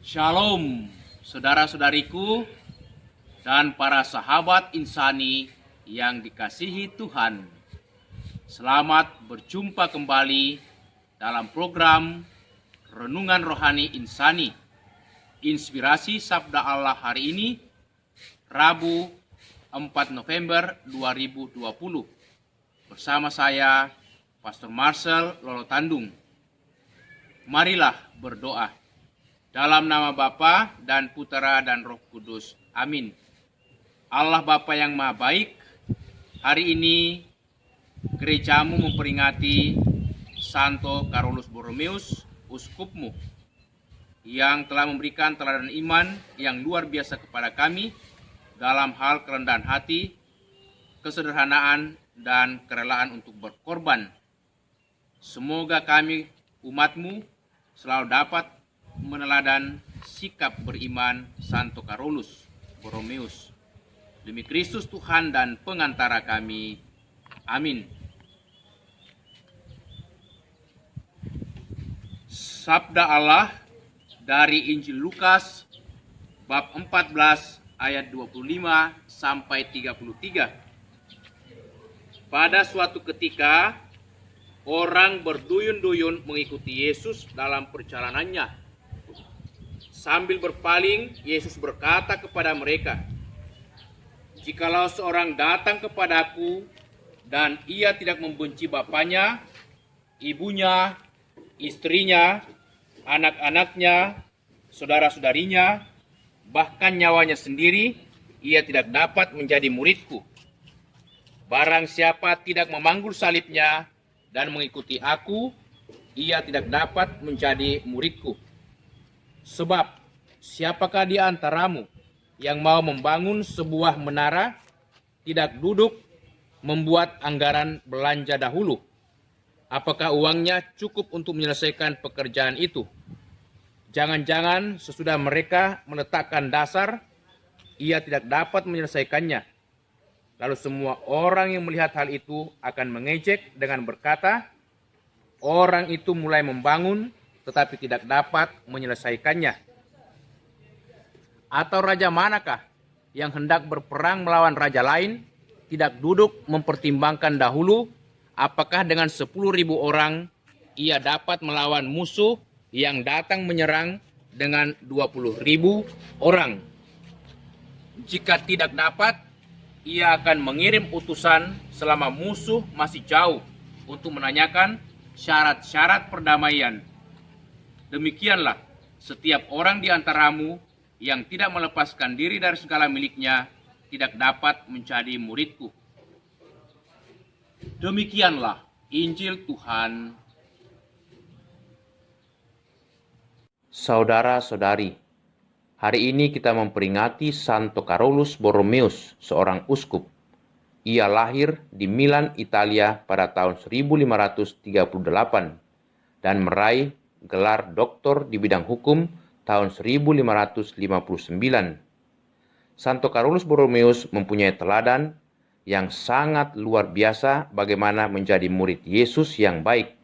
Shalom, saudara-saudariku dan para sahabat insani yang dikasihi Tuhan. Selamat berjumpa kembali dalam program Renungan Rohani Insani. Inspirasi Sabda Allah hari ini, Rabu 4 November 2020. Bersama saya, Pastor Marcel Lolotandung. Marilah berdoa. Dalam nama Bapa dan Putera dan Roh Kudus. Amin. Allah Bapa yang Maha Baik, hari ini gerejamu memperingati Santo Carolus Borromeus, uskupmu, yang telah memberikan teladan iman yang luar biasa kepada kami dalam hal kerendahan hati, kesederhanaan, dan kerelaan untuk berkorban. Semoga kami, umatmu, selalu dapat meneladan sikap beriman Santo Carolus Borromeus. Demi Kristus Tuhan dan pengantara kami. Amin. Sabda Allah dari Injil Lukas bab 14 ayat 25 sampai 33. Pada suatu ketika orang berduyun-duyun mengikuti Yesus dalam perjalanannya. Sambil berpaling, Yesus berkata kepada mereka, "Jikalau seorang datang kepadaku dan ia tidak membenci bapaknya, ibunya, istrinya, anak-anaknya, saudara-saudarinya, bahkan nyawanya sendiri, ia tidak dapat menjadi muridku. Barang siapa tidak memanggul salibnya dan mengikuti aku, ia tidak dapat menjadi muridku. Sebab siapakah di antaramu yang mau membangun sebuah menara, tidak duduk membuat anggaran belanja dahulu? Apakah uangnya cukup untuk menyelesaikan pekerjaan itu? Jangan-jangan sesudah mereka meletakkan dasar, ia tidak dapat menyelesaikannya. Lalu semua orang yang melihat hal itu akan mengejek dengan berkata, orang itu mulai membangun tetapi tidak dapat menyelesaikannya. Atau raja manakah yang hendak berperang melawan raja lain, tidak duduk mempertimbangkan dahulu apakah dengan 10.000 orang ia dapat melawan musuh yang datang menyerang dengan 20.000 orang. Jika tidak dapat, ia akan mengirim utusan selama musuh masih jauh untuk menanyakan syarat-syarat perdamaian. Demikianlah setiap orang di antaramu yang tidak melepaskan diri dari segala miliknya tidak dapat menjadi muridku." Demikianlah Injil Tuhan. Saudara-saudari, hari ini kita memperingati Santo Carolus Borromeus, seorang uskup. Ia lahir di Milan, Italia pada tahun 1538 dan meraih gelar doktor di bidang hukum tahun 1559. Santo Carolus Borromeus mempunyai teladan yang sangat luar biasa bagaimana menjadi murid Yesus yang baik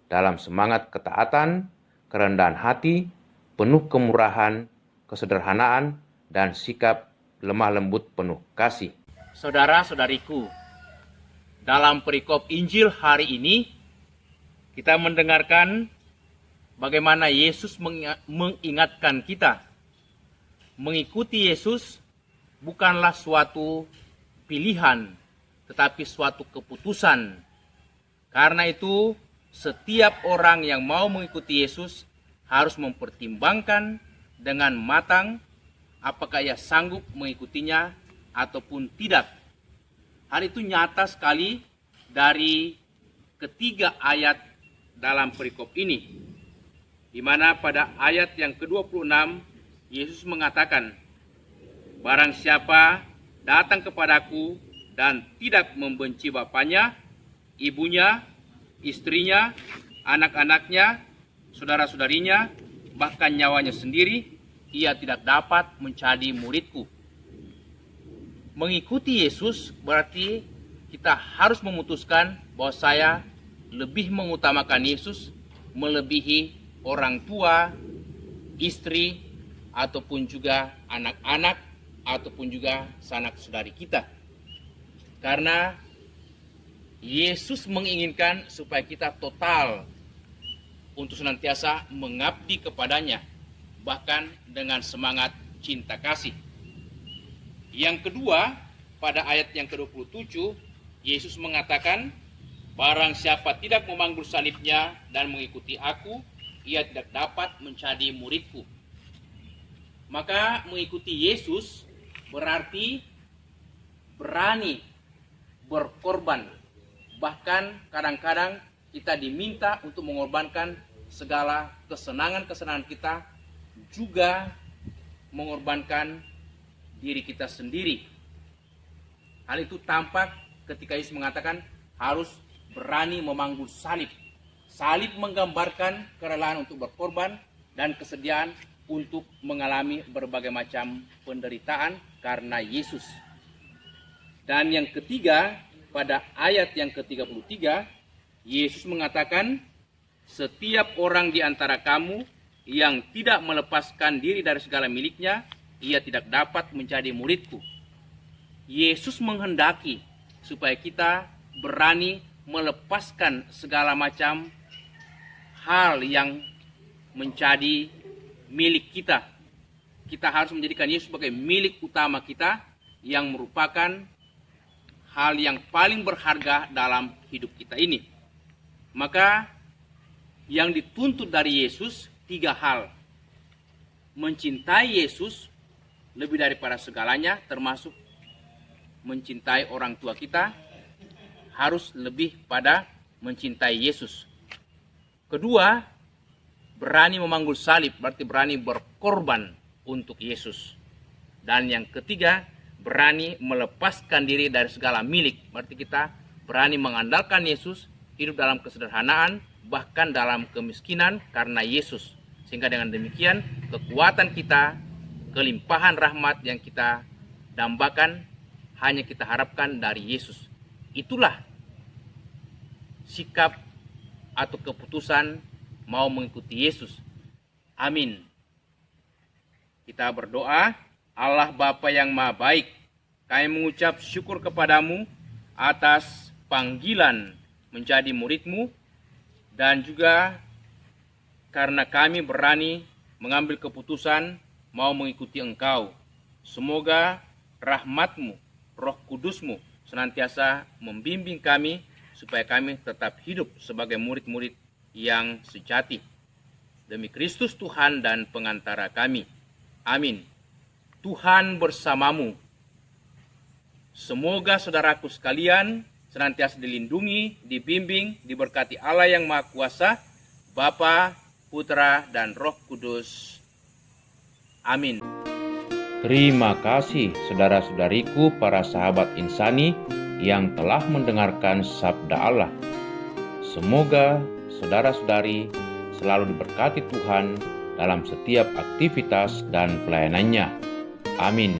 dalam semangat ketaatan, kerendahan hati, penuh kemurahan, kesederhanaan, dan sikap lemah lembut penuh kasih. Saudara-saudariku, dalam perikop Injil hari ini kita mendengarkan bagaimana Yesus mengingatkan kita. Mengikuti Yesus bukanlah suatu pilihan, tetapi suatu keputusan. Karena itu, setiap orang yang mau mengikuti Yesus harus mempertimbangkan dengan matang apakah ia sanggup mengikutinya ataupun tidak. Hal itu nyata sekali dari ketiga ayat dalam perikop ini, di mana pada ayat yang ke-26 Yesus mengatakan, "Barang siapa datang kepadaku dan tidak membenci bapaknya, ibunya, istrinya, anak-anaknya, saudara-saudarinya, bahkan nyawanya sendiri, ia tidak dapat menjadi muridku." Mengikuti Yesus berarti kita harus memutuskan bahwa saya lebih mengutamakan Yesus melebihi orang tua, istri, ataupun juga anak-anak, ataupun juga sanak saudari kita. Karena Yesus menginginkan supaya kita total untuk senantiasa mengabdi kepadanya, bahkan dengan semangat cinta kasih. Yang kedua, pada ayat yang ke-27, Yesus mengatakan, barang siapa tidak memanggul salibnya dan mengikuti aku, ia tidak dapat menjadi muridku. Maka mengikuti Yesus berarti berani berkorban. Bahkan kadang-kadang kita diminta untuk mengorbankan segala kesenangan-kesenangan kita, juga mengorbankan diri kita sendiri. Hal itu tampak ketika Yesus mengatakan harus berani memanggul salib. Salib menggambarkan kerelaan untuk berkorban dan kesediaan untuk mengalami berbagai macam penderitaan karena Yesus. Dan yang ketiga, pada ayat yang ke-33, Yesus mengatakan, setiap orang di antara kamu yang tidak melepaskan diri dari segala miliknya, ia tidak dapat menjadi muridku. Yesus menghendaki supaya kita berani melepaskan segala macam hal yang menjadi milik kita. Kita harus menjadikan Yesus sebagai milik utama kita, yang merupakan hal yang paling berharga dalam hidup kita ini. Maka yang dituntut dari Yesus 3 hal. Mencintai Yesus lebih daripada segalanya, termasuk mencintai orang tua kita, harus lebih pada mencintai Yesus. Kedua, berani memanggul salib, berarti berani berkorban untuk Yesus. Dan yang ketiga, berani melepaskan diri dari segala milik, berarti kita berani mengandalkan Yesus, hidup dalam kesederhanaan, bahkan dalam kemiskinan karena Yesus. Sehingga dengan demikian, kekuatan kita, kelimpahan rahmat yang kita dambakan, hanya kita harapkan dari Yesus. Itulah sikap atau keputusan mau mengikuti Yesus. Amin. Kita berdoa. Allah Bapa yang Maha Baik, kami mengucap syukur kepadamu atas panggilan menjadi murid-Mu, dan juga karena kami berani mengambil keputusan mau mengikuti Engkau. Semoga rahmat-Mu, Roh Kudus-Mu senantiasa membimbing kami supaya kami tetap hidup sebagai murid-murid yang sejati. Demi Kristus Tuhan dan pengantara kami. Amin. Tuhan bersamamu. Semoga saudaraku sekalian senantiasa dilindungi, dibimbing, diberkati Allah yang Maha Kuasa, Bapa, Putra, dan Roh Kudus. Amin. Terima kasih saudara-saudariku para sahabat insani yang telah mendengarkan sabda Allah. Semoga saudara-saudari selalu diberkati Tuhan dalam setiap aktivitas dan pelayanannya. Amin.